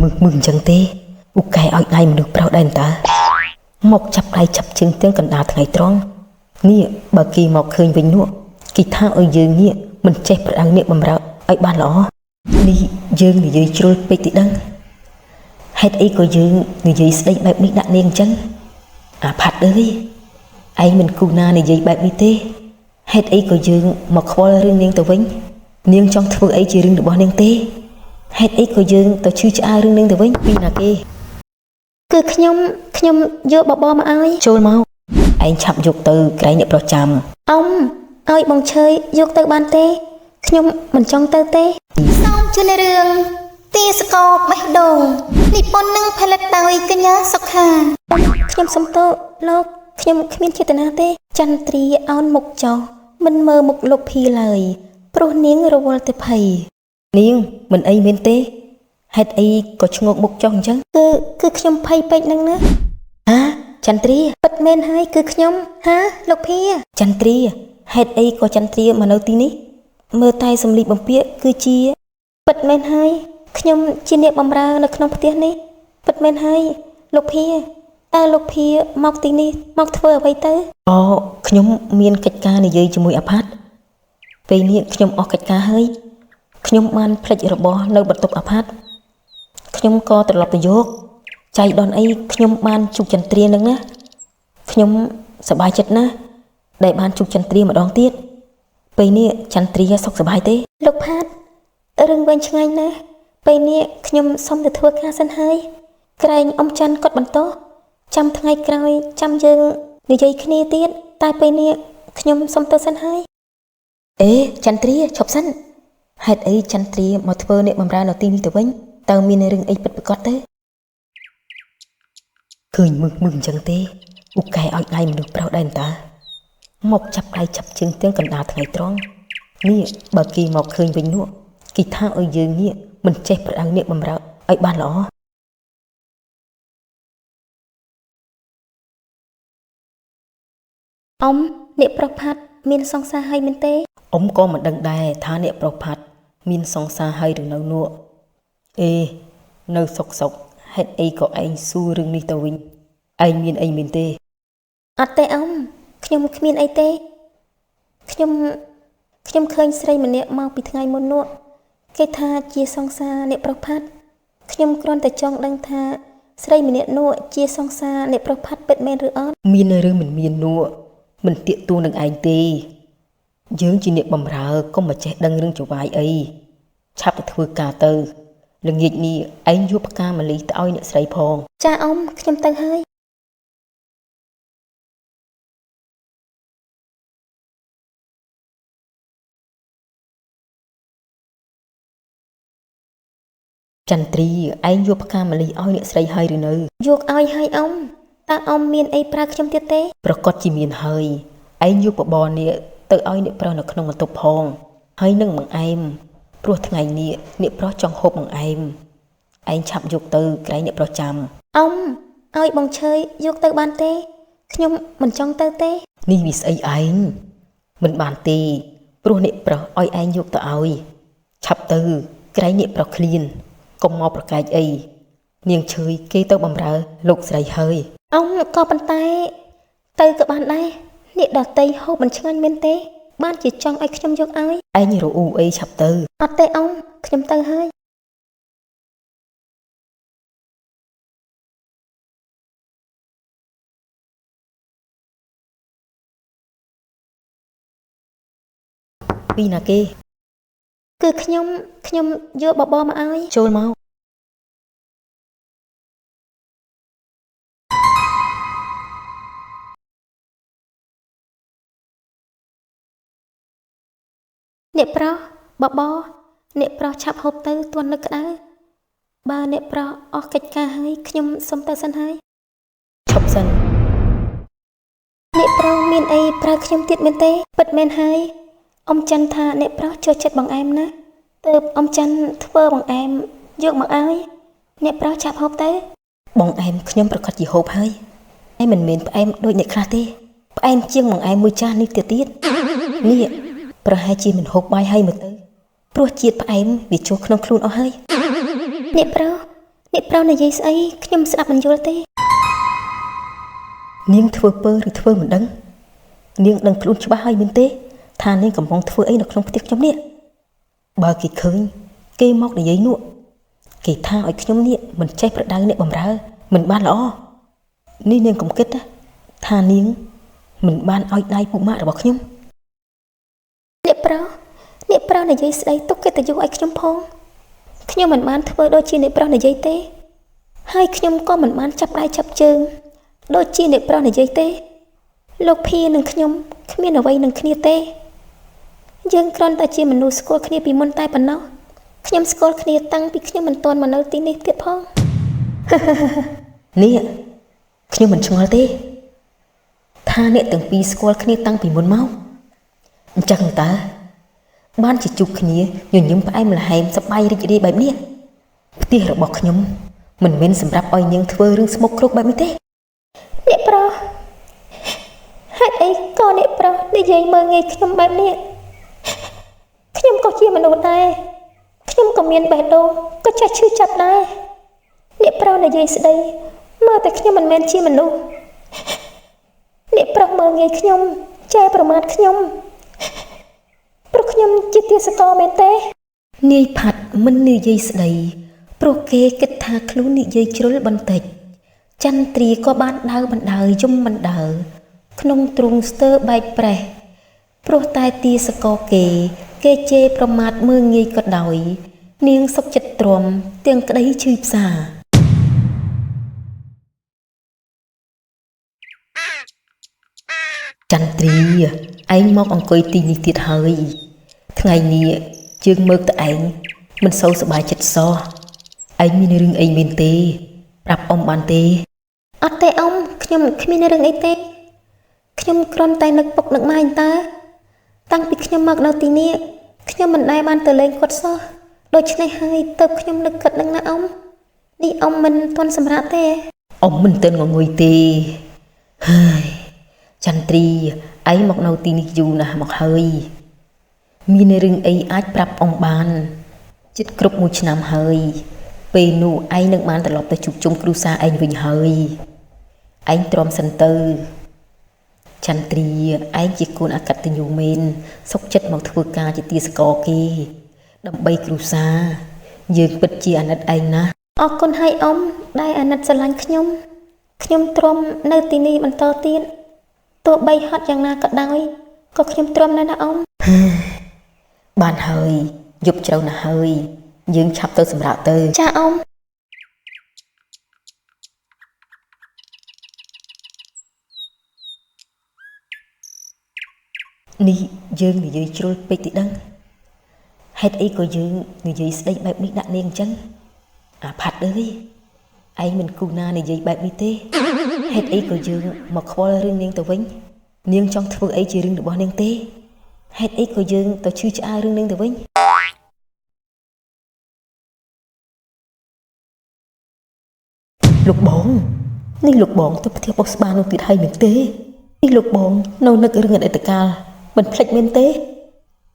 มึงจังเต้อุกไก่อ้อยไงมันดูเปล่าได้ตาหมกจับไก่จับจึงเตี้ยงกันดาไงตรองนี่บางกีหมกเคยไปนัวกีท่าอ้อยยืนเนี่ยมันเจ็บประดังเนี่ยมันเราไอ้บ้านหรอนี่ยืนนี่ยืนจุลไปติดดังให้ไอ้ก็ยืนนี่ยืนได้แบบนี้ดักเนียงจังผัดเลยไอ้มันกูนานี่ยืนแบบนี้เต้ให้ไอ้ก็ยืนหมกคอเรื่องเนียงตัววิ่งเนียงtrong thưa ấy chỉ riêng được bao nhiêu tê hết ấy có dương tao chưa cho ai riêng riêng được với vì là kia cứ nhom vô bò mà ai trôi mau anh chậm dục từ cái nhập vào chầm ông ai bằng chơi dục từ ban tê nhom mình trong tơ tê xong chưa nè đường tê sco mấy đồng nị pon nâng phải lật đào cái nhá sọc hà nhom xong tơ lộc nhom miên chia na tê chăn tri on mục chó mình mơ mục lục phi lời pro niếng rồi vô tới phầy niếng mình ấy miên tê hết ấy có chung ngọc mục trong chứ cứ nhom phầy phầy năng nữa hả chăn tri bật men hai cứ nhom hả lục phi chăn tri hết ấy có chăn tri mà nấu tí ní mơ tay sầm lì bằng pía cứ chia bật men hai nhom chia niệm bầm ra được nông pía ní bật men hai lục phi lục phi mọc tí ní mọc thưa vậy tới nhom miên kịch ca này dây cho mùi áp hát vì niệm nhom ở kịch ca hơi nhom man plek rồi bỏ nơi bật tục áp hát nhom co từ lọp từ dốt chạy đòn ấy nhom man chụp chân triền nữa nhom sợ bài chật na đại ban chụp chân triền mà đón tiết vì niệm chân triền sọc sợ bài thế lục hát rừng bên chân anh nè vì niệm nhom xong từ thua ca sân hơi cái ông chân cọt bắn to trăm tháng ngày cày trăm dương đi dây kia tiết tai vì niệm nhom xong từ sân hơi chăn tri chọc sân hết ấy chăn tri mà thưa niệm bầm ra nó tim từ vĩnh tao miên rừng ấy bật bật cọt thế cười mừng chẳng tê uk cái ai ai mình được bao đàn ta mọc chập ai chập chừng tiếng cần đào ngày tròn nè bà kỳ mọc khơi vĩnh nụ kỳ tha ở dương nè mình chép bật ăn niệm bầm ra ấy ban lỏ ông niệm bọc hạt miên song xa hay miên tê ông có một đằng đài thá niệm bọc hạt miên song xa hay được nấu nụ nấu sọc hết ấy có anh su rừng đi tàu vinh anh miên tê tê ông nhom miên ấy tê nhom khơi say mình niệm mau bị ngày một nụ cái tha chia song xa niệm bọc hạt nhom con tại trong đăng tha say mình niệm nụ chia song xa niệm bọc hạt bệt men rửa ớt miên rừng mình miên nụ mình tiện tu đừng anh tê dưỡng chỉ niệm bầm ra có mà trẻ đăng rừng chỗ vai ấy chắp được thưa cả từ lần nghịch nì anh giúp ca mà lý tao niệm say phong cha ông nhom tăng hơi chăn tri anh giúp ca mà lý oi niệm say hơi rồi nữa giúp oi hơi ông ta ông miên ấy pra trong tiết tếประกอบchỉ miên hơi anh giúp bò niệm tự oi niệm pra nó không mà tục phong hơi nâng bằng em pro ngày niệm pro trong hộp bằng em anh chạm dục từ cái niệm pro chăm ông oi bằng chơi dục từ ban tê nhung mình trong tơ tê ni vì say anh mình bàn tê pro niệm pro oi anh dục tự oi chạm từ cái niệm pro clean công mò pro cái ấy niềng chơi kê tơ bầm ra lục say hơi ông có bàn tay từ các bạn đây niệm đợt tây hộp mình chân anh bên tê ban chỉ trong ai nhom dục ai anh rồi u ấy chập từ tê ông nhom tơ hơi vì là kê cứ nhom vô bò mà ai trôi mau niệm pro bò niệm pro chắp hộp tới tuần lực đá ba niệm pro ở cách ca hơi nhom xong tới sân hơi chọc sân niệm pro miên ấy pro nhom tiết miên tê bật men hơi ông chân tha niệm pro cho chết bằng em nè từ ông chân thưa bằng em dược bằng ai niệm pro chắp hộp tới bằng em nhom pro cất gì hộp hơi em mình miền em đôi nhẹ khá tê em chiêng bằng em môi cha đi tiệt tiết nè pro hai chi mình hộp bài hay một tới pro chiết em vì chỗ không luôn ở hơi niệm pro អ្នកប្រុសនិយាយស្អីខ្ញុំស្ដាប់មិនយល់ទេនាងធ្វើពើឬធ្វើមិនដឹងនាងដឹងខ្លួនច្បាស់ហើយមែនទេថានាងកំពុងធ្វើអីនៅក្នុងផ្ទះខ្ញុំនេះបើគេឃើញគេមកនិយាយនោះគេថាឲ្យខ្ញុំនេះមិនចេះប្រដៅអ្នកបំរើមិនបានល្អនេះនាងកុំគិតថានាងមិនបានឲ្យដៃពុកម៉ាក់របស់ខ្ញុំអ្នកប្រុសនិយាយស្ដីទុកកិត្តិយសឲ្យខ្ញុំផងខ្ញុំមិនបានធ្វើដូចជាអ្នកប្រុសនិយាយទេហើយខ្ញុំក៏មិនបានចាប់ដៃចាប់ជើងដូចជាអ្នកប្រុសនិយាយទេលោកភានិងខ្ញុំគ្មានអ្វីនឹងគ្នាទេយើងគ្រាន់តែជាមនុស្សស្គាល់គ្នាពីមុនតែប៉ុណ្ណោះខ្ញុំស្គាល់គ្នាតាំងពីខ្ញុំមិនទាន់មកនៅទីនេះទៀតផងនេះខ្ញុំមិនឆ្ងល់ទេថាអ្នកទាំងពីរស្គាល់គ្នាតាំងពីមុនមកអញ្ចឹងតើបានជាជួបគ្នាញញឹមផ្អែមល្ហែមសប្បាយរីករាយបែបនេះផ្ទះរបស់ខ្ញុំមិនមែនសម្រាប់ឲ្យនាងធ្វើរឿងស្មុគគ្រោកបែបនេះទេអ្នកប្រុសហេតុអីក៏អ្នកប្រុសនិយាយមើលងាយខ្ញុំបែបនេះខ្ញុំក៏ជាមនុស្សដែរខ្ញុំក៏មានបេះដូងក៏ចេះឈឺចាប់ដែរអ្នកប្រុសនិយាយស្ដីមើលតែខ្ញុំមិនមែនជាមនុស្សអ្នកប្រុសមើលងាយខ្ញុំចែប្រមាថខ្ញុំព្រោះខ្ញុំជាទាសករមែនទេនាយផាត់មិននិយាយស្ដីព្រោះគេគិតថាខ្លួននិយាយជ្រុលបន្តិចចន្ទ្រាក៏បានដើរបណ្ដើរយំបណ្ដើរក្នុងទ្រូងស្ទើបែកប្រេះព្រោះតែទាសករគេជេរប្រមាថមើលងាយក៏ដោយនាងសុខចិត្តទ្រាំទាំងក្តីឈឺផ្សាចន្ទ្រាឯងមកអង្គុយទីនេះទៀតហើយថ្ងៃនេះជើងមើលតឯងមិនសូវសប្បាយចិត្តសោះឯងមានរឿងអីមែនទេប្រាប់អ៊ំបានទេអត់ទេអ៊ំខ្ញុំគ្មានរឿងអីទេខ្ញុំគ្រាន់តែនឹកពុកនឹកម៉ែតើតាំងពីខ្ញុំមកនៅទីនេះខ្ញុំមិនដែលបានទៅលេងគាត់សោះដូច្នេះហើយទៅខ្ញុំនឹកគិតនឹងណាអ៊ំនេះអ៊ំមិនទាន់សម្រាប់ទេអ៊ំមិនទាន់ងុយទេហើយចន្ទ្រាឯងមកនៅទីនេះយូរណាស់មកហើយមានរឿងអីអាចប្រាប់អ៊ំបានជិតគ្រប់1ឆ្នាំហើយពេលនោះឯងនឹងបានត្រឡប់ទៅជួបជុំគ្រួសារឯងវិញហើយឯងទ្រាំសិនទៅចន្ទ្រាឯងជាកូនអកតញ្ញូមែនសុខចិត្តមកធ្វើការជាទាសករគេដើម្បីគ្រួសារយើងពិតជាអាណិតឯងណាស់អរគុណហើយអ៊ំដែលអាណិតស្រឡាញ់ខ្ញុំទ្រាំនៅទីនេះបន្តទៀតទោះបីហត់យ៉ាងណាក៏ដោយក៏ខ្ញុំទ្រាំដែរណាអ៊ំបានហើយយប់ជ្រៅណាស់ហើយយើងឆាប់ទៅសម្រាកទៅចាអ៊ំនេះយើងនិយាយជ្រុលពេកទីដឹងហេតុអីក៏យើងនិយាយស្ដីបែបនេះដាក់នាងអញ្ចឹងអាផាត់អើយឯងមិនគូណានិយាយបែបនេះទេហេតុអីក៏យើងមកខ្វល់រឿងនាងទៅវិញនាងចង់ធ្វើអីជារឿងរបស់នាងទេហេតុអីក៏យើងទៅឈឺឆ្អាលរឿងនាងទៅវិញលោកបងនេះលោកបងទៅផ្ទះបោះស្បានោះទៀតហើយមែនទេនេះលោកបងនៅនឹករឿងអតីតកាលមិនភ្លេចមែនទេ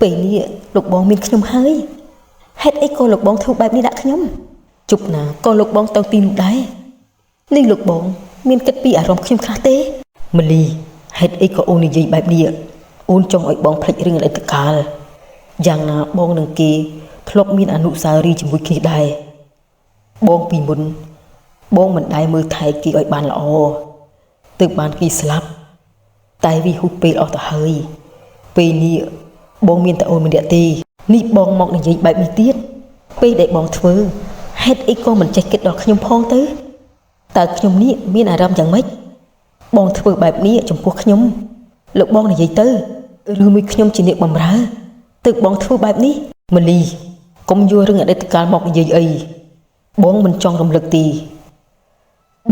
ពេលនេះលោកបងមានខ្ញុំហើយហេតុអីក៏លោកបងធ្វើបែបនេះដាក់ខ្ញុំជប់ណាក៏លោកបងទៅទីនោះដែរនេះលោកបងមានគិតពីអារម្មណ៍ខ្ញុំខ្លះទេម៉លីហេតុអីក៏អូននិយាយបែបនេះអូនចង់ឲ្យបងភ្លេចរឿងអតីតកាលយ៉ាងណាបងនឹងគេធ្លាប់មានអនុស្សាវរីយ៍ជាមួយគ្នាដែរបងពីមុនបងមិនដែលមើលថែគេឲ្យបានល្អទើបបានគេស្លាប់តែវាហួសពេលអស់ទៅហើយពេលនេះបងមានតែអូនម្នាក់ទេនេះបងមកនិយាយបែបនេះទៀតពេលដែលបងធ្វើហេតុអីក៏មិនចេះគិតដល់ខ្ញុំផងទៅតើខ្ញុំនេះមានអារម្មណ៍យ៉ាងម៉េចបងធ្វើបែបនេះចំពោះខ្ញុំលោកបងនិយាយទៅឬមួយខ្ញុំជាអ្នកបម្រើទើបបងធ្វើបែបនេះម៉លីកុំយករឿងអតីតកាលមកនិយាយអីបងមិនចង់រំលឹកទេ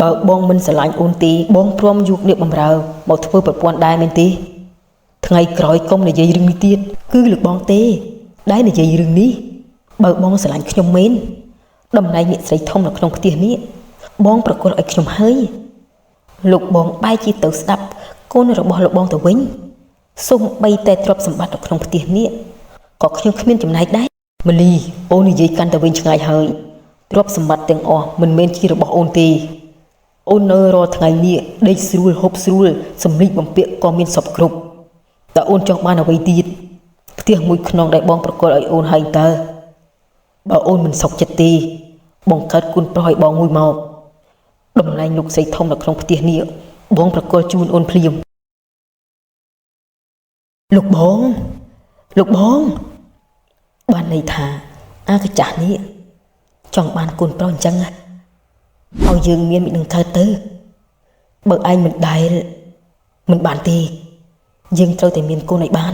បើបងមិនស្រឡាញ់អូនទេបងព្រមយកអ្នកបម្រើមកធ្វើប្រព័ន្ធដែរមែនទេថ្ងៃក្រោយកុំនិយាយរឿងនេះទៀតគឺលោកបងទេដែលនិយាយរឿងនេះបើបងស្រឡាញ់ខ្ញុំមែនតំណែងអ្នកស្រីធំនៅក្នុងផ្ទះនេះបងប្រគល់ឲ្យខ្ញុំហើយលោកបងបែរជាទៅស្ដាប់កូនរបស់លោកបងទៅវិញសូម្បីតែទ្រព្យសម្បត្តិនៅក្នុងផ្ទះនេះក៏ខ្ញុំគ្មានចំណែកដែរម៉លីអូននិយាយកាន់តែវិញឆ្ងាយហើយ ទ្រព្យសម្បត្តិទាំងអស់មិនមែនជារបស់អូនទេអូននៅរាល់ថ្ងៃនេះដេកស្រួលហូបស្រួលសម្លៀកបំពាក់ក៏មានសពគ្រប់តើអូនចង់បានអ្វីទៀតផ្ទះមួយខ្នងដែលបងប្រគល់ឲ្យអូនហើយតើបើអូនមិនសុខចិត្តទេបងកើតគុណប្រុសឲ្យបងមួយមកតំណែងលោកស្រីធំនៅក្នុងផ្ទះនេះបងប្រគល់ជូនអូនភ្លាមលោកបងបានន័យថាអាកចាស់នេះចង់បានគុណប្រុសអញ្ចឹងឲ្យយើងមានមិននឹងកើតទៅបើឯងមិនដែលមិនបានទេយើងត្រូវតែមានគុណឲ្យបាន